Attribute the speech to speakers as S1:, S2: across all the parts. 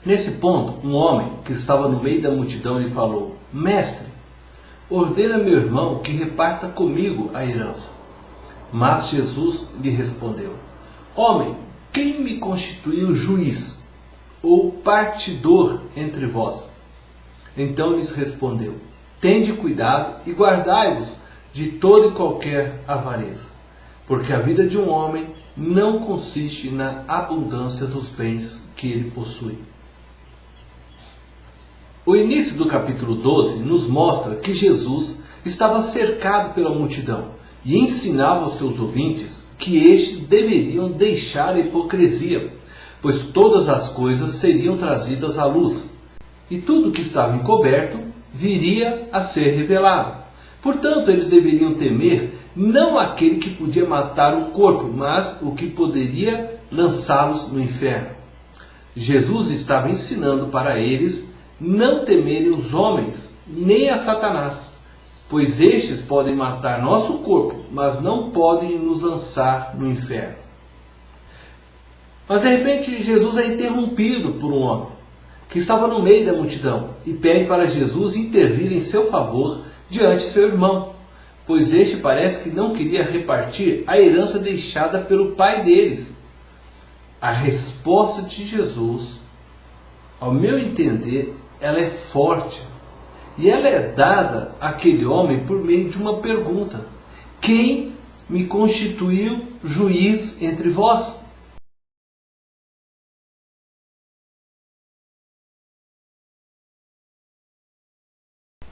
S1: Nesse ponto, um homem que estava no meio da multidão lhe falou: Mestre, ordena meu irmão que reparta comigo a herança. Mas Jesus lhe respondeu: Homem, quem me constituiu juiz ou partidor entre vós? Então lhes respondeu: Tende cuidado e guardai-vos de toda e qualquer avareza, porque a vida de um homem não consiste na abundância dos bens que ele possui. O início do capítulo 12 nos mostra que Jesus estava cercado pela multidão e ensinava aos seus ouvintes que estes deveriam deixar a hipocrisia, pois todas as coisas seriam trazidas à luz, e tudo que estava encoberto viria a ser revelado. Portanto, eles deveriam temer não aquele que podia matar o corpo, mas o que poderia lançá-los no inferno. Jesus estava ensinando para eles não temerem os homens, nem a Satanás, pois estes podem matar nosso corpo, mas não podem nos lançar no inferno. Mas de repente Jesus é interrompido por um homem que estava no meio da multidão e pede para Jesus intervir em seu favor diante de seu irmão, pois este parece que não queria repartir a herança deixada pelo pai deles. A resposta de Jesus, ao meu entender, ela é forte. E ela é dada àquele homem por meio de uma pergunta: quem me constituiu juiz entre vós?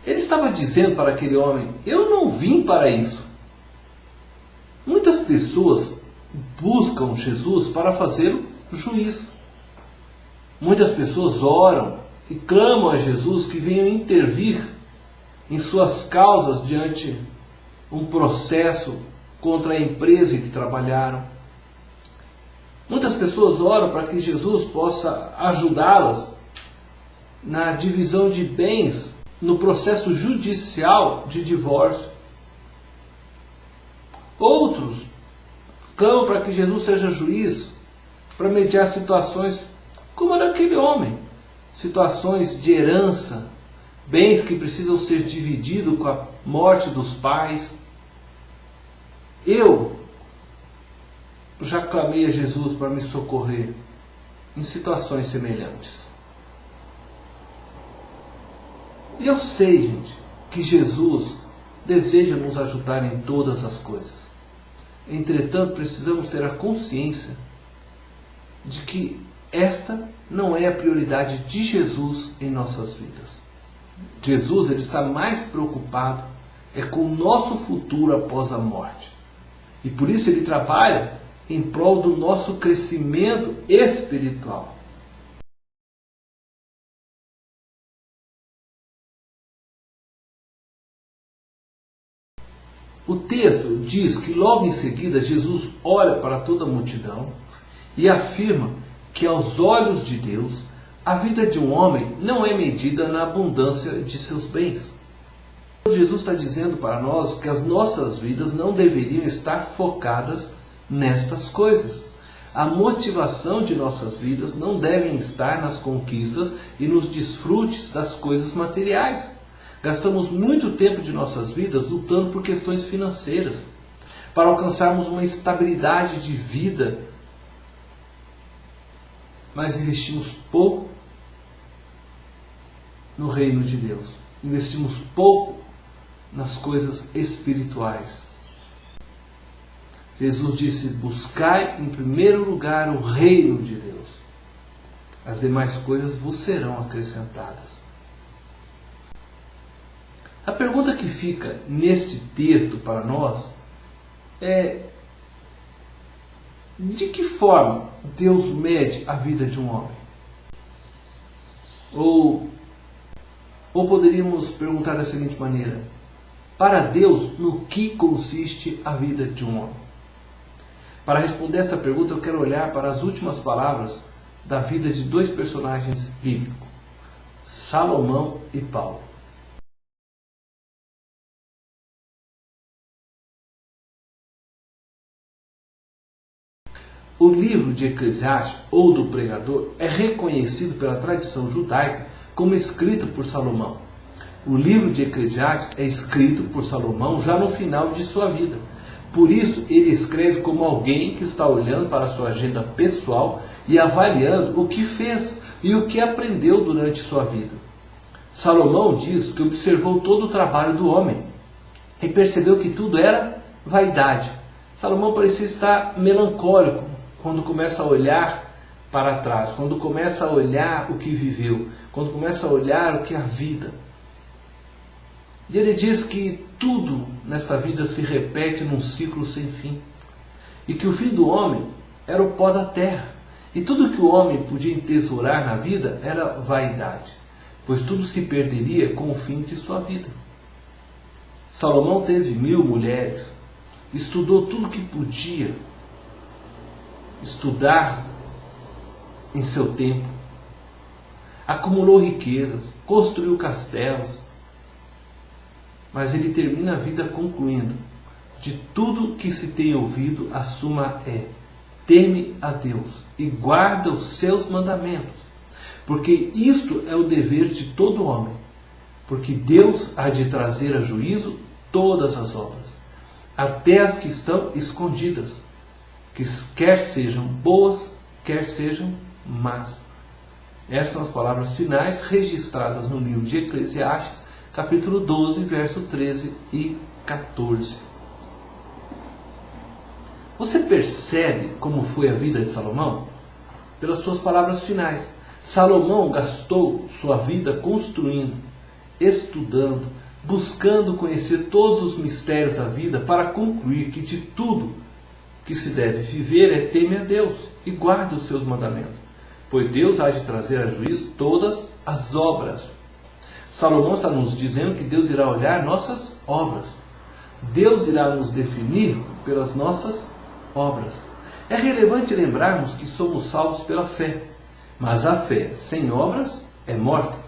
S1: Ele estava dizendo para aquele homem: eu não vim para isso. Muitas pessoas buscam Jesus para fazer o juízo. Muitas pessoas oram e clamam a Jesus que venha intervir em suas causas diante um processo contra a empresa em que trabalharam. Muitas pessoas oram para que Jesus possa ajudá-las na divisão de bens, no processo judicial de divórcio. Outros clamam para que Jesus seja juiz, para mediar situações como a daquele homem, situações de herança, bens que precisam ser divididos com a morte dos pais. Eu já clamei a Jesus para me socorrer em situações semelhantes. E eu sei, gente, que Jesus deseja nos ajudar em todas as coisas. Entretanto, precisamos ter a consciência de que esta não é a prioridade de Jesus em nossas vidas. Jesus, ele está mais preocupado com o nosso futuro após a morte. E por isso ele trabalha em prol do nosso crescimento espiritual. O texto diz que logo em seguida Jesus olha para toda a multidão e afirma que aos olhos de Deus a vida de um homem não é medida na abundância de seus bens. Jesus está dizendo para nós que as nossas vidas não deveriam estar focadas nestas coisas. A motivação de nossas vidas não deve estar nas conquistas e nos desfrutes das coisas materiais. Gastamos muito tempo de nossas vidas lutando por questões financeiras, para alcançarmos uma estabilidade de vida, mas investimos pouco no reino de Deus. Investimos pouco nas coisas espirituais. Jesus disse: buscai em primeiro lugar o reino de Deus. As demais coisas vos serão acrescentadas. A pergunta que fica neste texto para nós é: de que forma Deus mede a vida de um homem? Ou poderíamos perguntar da seguinte maneira: para Deus, no que consiste a vida de um homem? Para responder esta pergunta, eu quero olhar para as últimas palavras da vida de dois personagens bíblicos, Salomão e Paulo. O livro de Eclesiastes, ou do Pregador, é reconhecido pela tradição judaica como escrito por Salomão. O livro de Eclesiastes é escrito por Salomão já no final de sua vida. Por isso, ele escreve como alguém que está olhando para a sua agenda pessoal e avaliando o que fez e o que aprendeu durante sua vida. Salomão diz que observou todo o trabalho do homem e percebeu que tudo era vaidade. Salomão parecia estar melancólico quando começa a olhar para trás, quando começa a olhar o que viveu, quando começa a olhar o que é a vida. E ele diz que tudo nesta vida se repete num ciclo sem fim. E que o fim do homem era o pó da terra. E tudo que o homem podia entesourar na vida era vaidade, pois tudo se perderia com o fim de sua vida. Salomão teve 1000 mulheres, estudou tudo que podia estudar em seu tempo, acumulou riquezas, construiu castelos, mas ele termina a vida concluindo: de tudo que se tem ouvido, a suma é: teme a Deus e guarda os seus mandamentos, porque isto é o dever de todo homem, porque Deus há de trazer a juízo todas as obras, até as que estão escondidas, que quer sejam boas, quer sejam más. Essas são as palavras finais registradas no livro de Eclesiastes, capítulo 12, verso 13 e 14. Você percebe como foi a vida de Salomão? Pelas suas palavras finais. Salomão gastou sua vida construindo, estudando, buscando conhecer todos os mistérios da vida para concluir que de tudo que se deve viver é teme a Deus e guarde os seus mandamentos, pois Deus há de trazer a juízo todas as obras. Salomão está nos dizendo que Deus irá olhar nossas obras. Deus irá nos definir pelas nossas obras. É relevante lembrarmos que somos salvos pela fé, mas a fé sem obras é morta.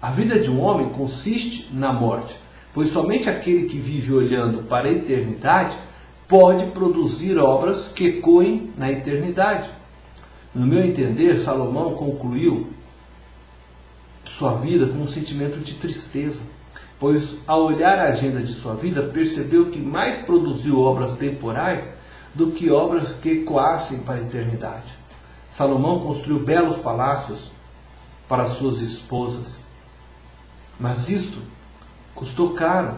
S1: A vida de um homem consiste na morte, pois somente aquele que vive olhando para a eternidade pode produzir obras que ecoem na eternidade. No meu entender, Salomão concluiu sua vida com um sentimento de tristeza, pois ao olhar a agenda de sua vida, percebeu que mais produziu obras temporais do que obras que ecoassem para a eternidade. Salomão construiu belos palácios para suas esposas, mas isto custou caro.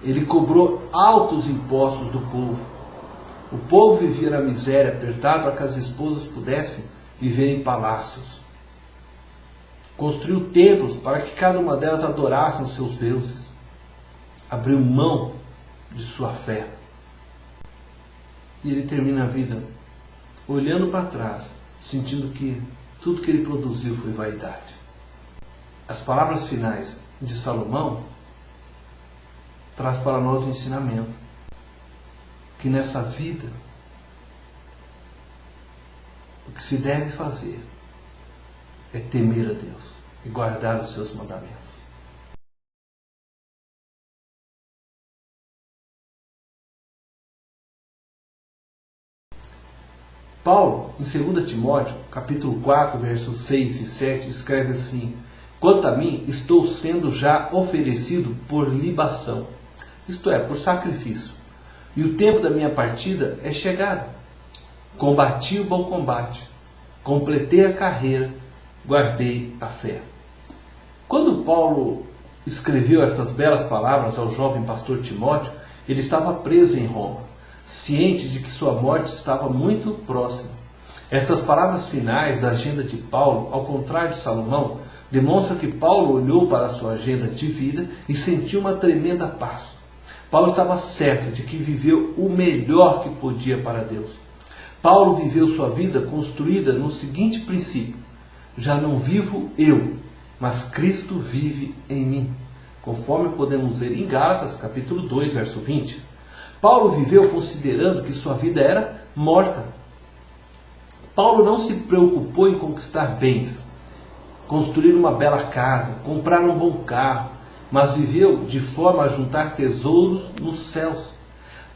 S1: Ele cobrou altos impostos do povo. O povo vivia na miséria, apertado para que as esposas pudessem viver em palácios. Construiu templos para que cada uma delas adorasse os seus deuses. Abriu mão de sua fé. E ele termina a vida olhando para trás, sentindo que tudo que ele produziu foi vaidade. As palavras finais de Salomão traz para nós o ensinamento que nessa vida o que se deve fazer é temer a Deus e guardar os seus mandamentos. Paulo, em 2 Timóteo, capítulo 4, versos 6 e 7, escreve assim: quanto a mim, estou sendo já oferecido por libação, isto é, por sacrifício, e o tempo da minha partida é chegado. Combati o bom combate, completei a carreira, guardei a fé. Quando Paulo escreveu estas belas palavras ao jovem pastor Timóteo, ele estava preso em Roma, ciente de que sua morte estava muito próxima. Estas palavras finais da agenda de Paulo, ao contrário de Salomão, demonstram que Paulo olhou para a sua agenda de vida e sentiu uma tremenda paz. Paulo estava certo de que viveu o melhor que podia para Deus. Paulo viveu sua vida construída no seguinte princípio: já não vivo eu, mas Cristo vive em mim, conforme podemos ler em Gálatas, capítulo 2, verso 20. Paulo viveu considerando que sua vida era morta. Paulo não se preocupou em conquistar bens, construir uma bela casa, comprar um bom carro, mas viveu de forma a juntar tesouros nos céus.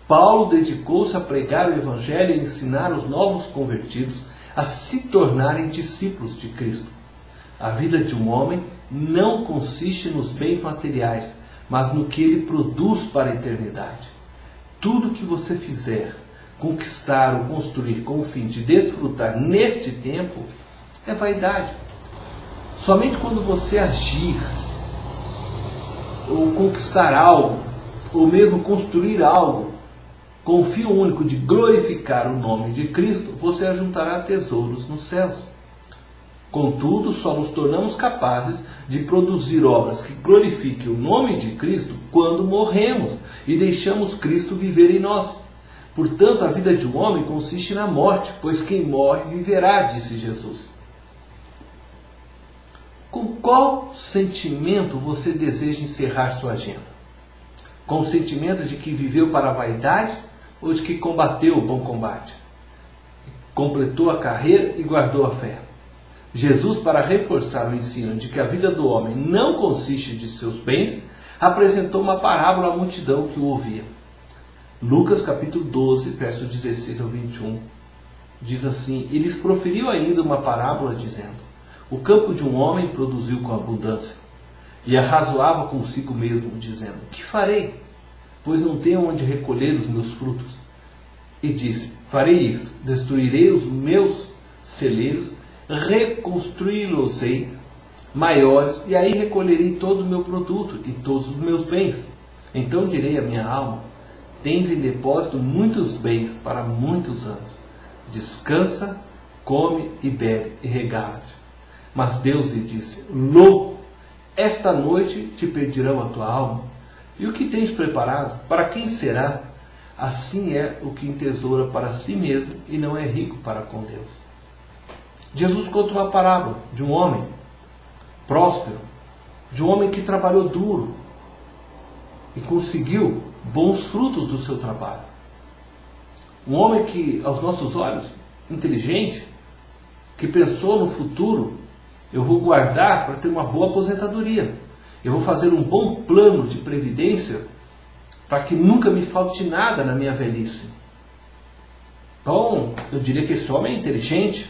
S1: Paulo dedicou-se a pregar o Evangelho e ensinar os novos convertidos a se tornarem discípulos de Cristo. A vida de um homem não consiste nos bens materiais, mas no que ele produz para a eternidade. Tudo que você fizer, conquistar ou construir com o fim de desfrutar neste tempo, é vaidade. Somente quando você agir, ou conquistar algo, ou mesmo construir algo, com o fim único de glorificar o nome de Cristo, você ajuntará tesouros nos céus. Contudo, só nos tornamos capazes de produzir obras que glorifiquem o nome de Cristo quando morremos e deixamos Cristo viver em nós. Portanto, a vida de um homem consiste na morte, pois quem morre viverá, disse Jesus. Com qual sentimento você deseja encerrar sua agenda? Com o sentimento de que viveu para a vaidade ou de que combateu o bom combate? Completou a carreira e guardou a fé? Jesus, para reforçar o ensino de que a vida do homem não consiste de seus bens, apresentou uma parábola à multidão que o ouvia. Lucas capítulo 12, versos 16 ao 21, diz assim: E lhes proferiu ainda uma parábola, dizendo: O campo de um homem produziu com abundância, e arrazoava consigo mesmo, dizendo: Que farei? Pois não tenho onde recolher os meus frutos. E disse: Farei isto, destruirei os meus celeiros, reconstruí-los-ei maiores, e aí recolherei todo o meu produto e todos os meus bens. Então direi à minha alma: Tens em depósito muitos bens para muitos anos. Descansa, come e bebe, e regala-te. Mas Deus lhe disse: Louco, esta noite te pedirão a tua alma. E o que tens preparado, para quem será? Assim é o que entesoura para si mesmo e não é rico para com Deus. Jesus conta uma parábola de um homem próspero, de um homem que trabalhou duro e conseguiu bons frutos do seu trabalho. Um homem que, aos nossos olhos, inteligente, que pensou no futuro: eu vou guardar para ter uma boa aposentadoria, eu vou fazer um bom plano de previdência para que nunca me falte nada na minha velhice. Então, eu diria que esse homem é inteligente,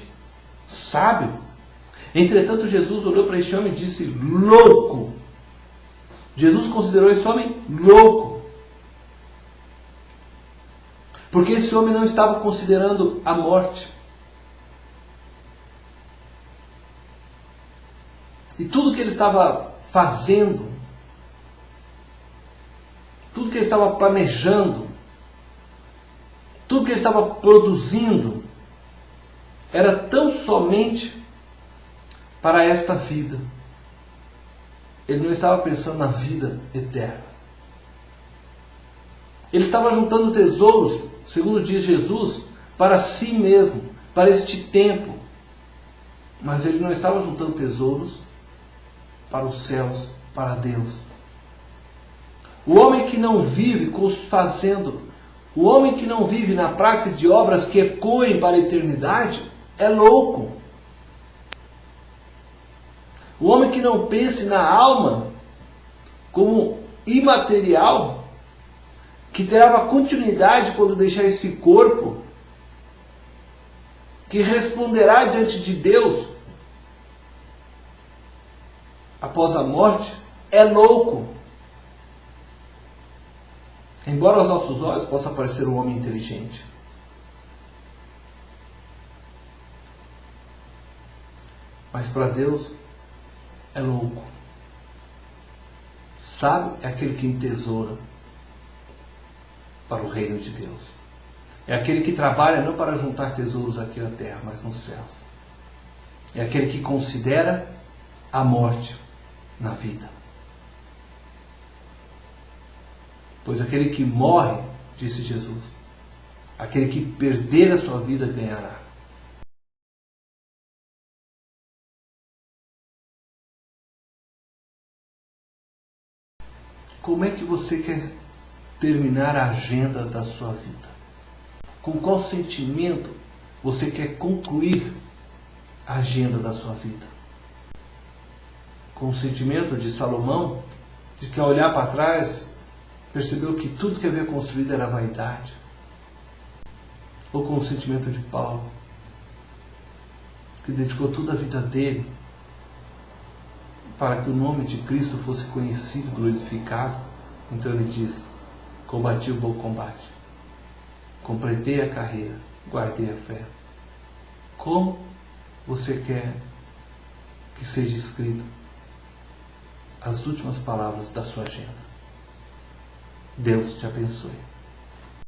S1: sábio. Entretanto, Jesus olhou para esse homem e disse: louco. Jesus considerou esse homem louco, porque esse homem não estava considerando a morte. E tudo que ele estava fazendo, tudo que ele estava planejando, tudo que ele estava produzindo, era tão somente para esta vida. Ele não estava pensando na vida eterna. Ele estava juntando tesouros, segundo diz Jesus, para si mesmo, para este tempo. Mas ele não estava juntando tesouros para os céus, para Deus. O homem que não vive o homem que não vive na prática de obras que ecoem para a eternidade, é louco. O homem que não pense na alma como imaterial, que terá uma continuidade quando deixar esse corpo, que responderá diante de Deus após a morte, é louco. Embora aos nossos olhos possa parecer um homem inteligente, mas para Deus é louco. Sábio é aquele que entesoura para o reino de Deus. É aquele que trabalha não para juntar tesouros aqui na terra, mas nos céus. É aquele que considera a morte na vida. Pois aquele que morre, disse Jesus, aquele que perder a sua vida ganhará. Como é que você quer terminar a agenda da sua vida? Com qual sentimento você quer concluir a agenda da sua vida? Com o sentimento de Salomão, de que ao olhar para trás Percebeu que tudo que havia construído era vaidade? Ou com o sentimento de Paulo, que dedicou toda a vida dele para que o nome de Cristo fosse conhecido e glorificado? Então ele diz: combati o bom combate, completei a carreira, guardei a fé. Como você quer que seja escrito as últimas palavras da sua agenda? Deus te abençoe.